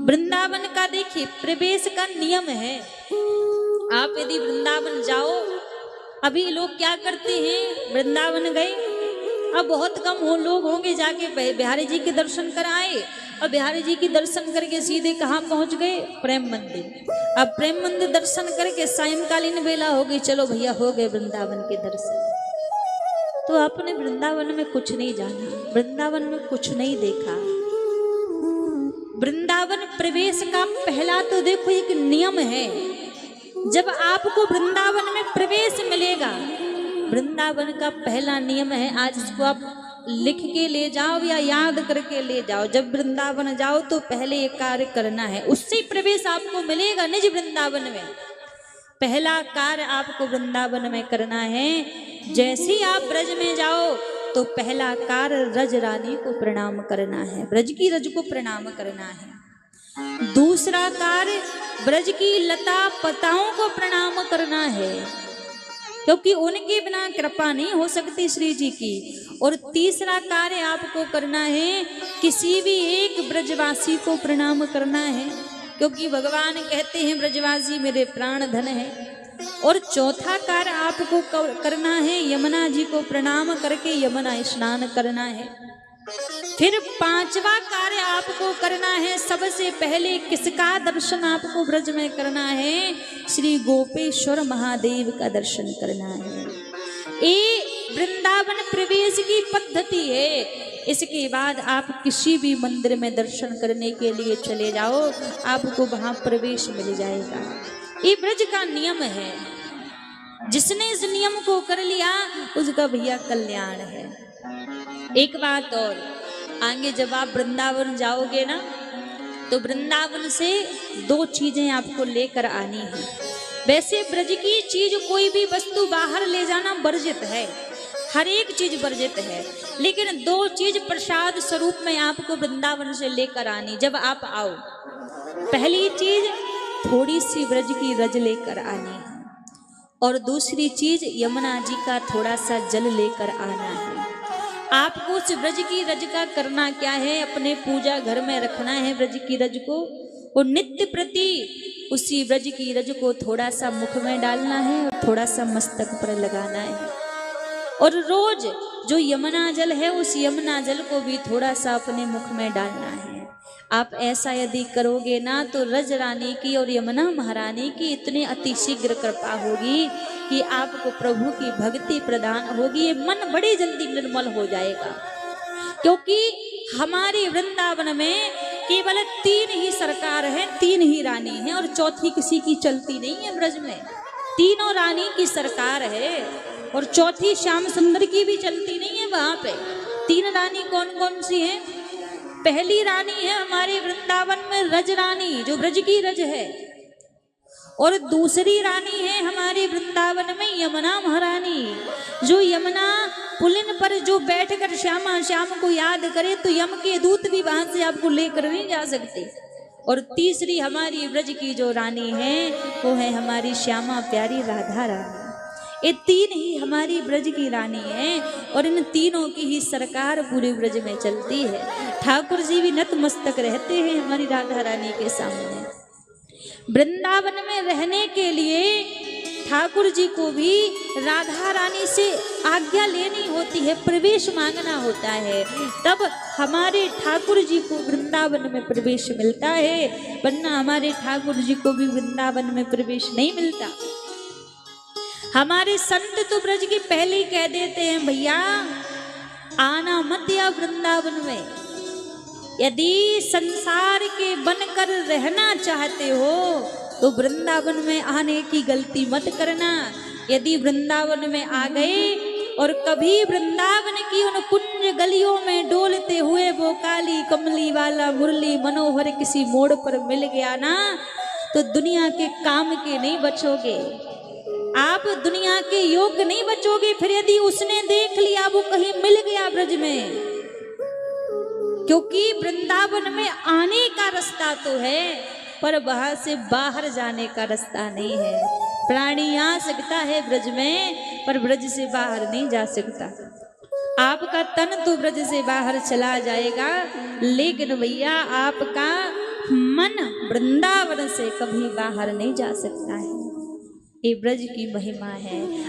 वृंदावन का देखिए प्रवेश का नियम है। आप यदि वृंदावन जाओ, अभी लोग क्या करते हैं, वृंदावन गए, अब बहुत कम लोग होंगे जाके बिहारी जी के दर्शन कर आए, और बिहारी जी के दर्शन करके सीधे कहाँ पहुंच गए, प्रेम मंदिर। अब प्रेम मंदिर दर्शन करके सायंकालीन बेला हो गई, चलो भैया हो गए वृंदावन के दर्शन। तो आपने वृंदावन में कुछ नहीं जाना, वृंदावन में कुछ नहीं देखा। वृंदावन प्रवेश का पहला तो देखो एक नियम है, जब आपको वृंदावन में प्रवेश मिलेगा, वृंदावन का पहला नियम है, आज इसको आप लिख के ले जाओ या याद करके ले जाओ, जब वृंदावन जाओ तो पहले ये कार्य करना है, उससे प्रवेश आपको मिलेगा निज वृंदावन में। पहला कार्य आपको वृंदावन में करना है, जैसे ही आप ब्रज में जाओ तो पहला कार्य रज रानी को प्रणाम करना है, ब्रज की रज को प्रणाम करना है। दूसरा कार्य ब्रज की लता पताओं को प्रणाम करना है, क्योंकि उनके बिना कृपा नहीं हो सकती श्री जी की। और तीसरा कार्य आपको करना है, किसी भी एक ब्रजवासी को प्रणाम करना है, क्योंकि भगवान कहते हैं ब्रजवासी मेरे प्राण धन है। और चौथा कार्य आपको करना है, यमुना जी को प्रणाम करके यमुना स्नान करना है। फिर पांचवा कार्य आपको करना है, सबसे पहले किसका दर्शन आपको ब्रज में करना है, श्री गोपेश्वर महादेव का दर्शन करना है। ये वृंदावन प्रवेश की पद्धति है। इसके बाद आप किसी भी मंदिर में दर्शन करने के लिए चले जाओ, आपको वहां प्रवेश मिल जाएगा। ये ब्रज का नियम है, जिसने इस नियम को कर लिया उसका भैया कल्याण है। एक बात और, आगे जब आप वृंदावन जाओगे ना, तो वृंदावन से दो चीजें आपको लेकर आनी है। वैसे ब्रज की चीज कोई भी वस्तु बाहर ले जाना वर्जित है, हर एक चीज वर्जित है, लेकिन दो चीज प्रसाद स्वरूप में आपको वृंदावन से लेकर आनी जब आप आओ। पहली चीज थोड़ी सी ब्रज की रज लेकर आनी है, और दूसरी चीज यमुना जी का थोड़ा सा जल लेकर आना है। आपको उस ब्रज की रज का करना क्या है, अपने पूजा घर में रखना है ब्रज की रज को, और नित्य प्रति उसी ब्रज की रज को थोड़ा सा मुख में डालना है और थोड़ा सा मस्तक पर लगाना है। और रोज जो यमुना जल है उस यमुना जल को भी थोड़ा सा अपने मुख में डालना है। आप ऐसा यदि करोगे ना, तो रज रानी की और यमुना महारानी की इतनी अतिशीघ्र कृपा होगी कि आपको प्रभु की भक्ति प्रदान होगी। मन बड़ी जल्दी निर्मल हो जाएगा, क्योंकि हमारे वृंदावन में केवल 3 ही सरकार है, 3 ही रानी है, और चौथी किसी की चलती नहीं है ब्रज में। तीनों रानी की सरकार है, और चौथी श्याम सुंदर की भी चलती नहीं है वहां पे। 3 रानी कौन कौन सी हैं? पहली रानी है हमारे वृंदावन में रज रानी, जो ब्रज की रज है, और दूसरी रानी है हमारे वृंदावन में यमुना महारानी, जो यमुना पुलिन पर जो बैठकर श्यामा श्याम को याद करे तो यम के दूत भी वहां से आपको लेकर नहीं जा सकते। और तीसरी हमारी ब्रज की जो रानी है वो है हमारी श्यामा प्यारी राधा रानी। ये 3 ही हमारी ब्रज की रानी है, और इन तीनों की ही सरकार पूरे ब्रज में चलती है। ठाकुर जी भी नतमस्तक रहते हैं हमारी राधा रानी के सामने। वृंदावन में रहने के लिए ठाकुर जी को भी राधा रानी से आज्ञा लेनी होती है, प्रवेश मांगना होता है, तब हमारे ठाकुर जी को वृंदावन में प्रवेश मिलता है, वरना हमारे ठाकुर जी को भी वृंदावन में प्रवेश नहीं मिलता। हमारे संत तो ब्रज के पहले ही कह देते हैं, भैया आना मत या वृंदावन में। यदि संसार के बनकर रहना चाहते हो तो वृंदावन में आने की गलती मत करना। यदि वृंदावन में आ गए और कभी वृंदावन की उन कुंज गलियों में डोलते हुए वो काली कमली वाला मुरली मनोहर किसी मोड़ पर मिल गया ना, तो दुनिया के काम के नहीं बचोगे, आप दुनिया के योग्य नहीं बचोगे। फिर यदि उसने देख लिया, वो कहीं मिल गया ब्रज में, क्योंकि वृंदावन में आने का रास्ता तो है, पर वहां से बाहर जाने का रास्ता नहीं है। प्राणी आ सकता है ब्रज में, पर ब्रज से बाहर नहीं जा सकता। आपका तन तो ब्रज से बाहर चला जाएगा, लेकिन भैया आपका मन वृंदावन से कभी बाहर नहीं जा सकता है। ये ब्रज की महिमा है।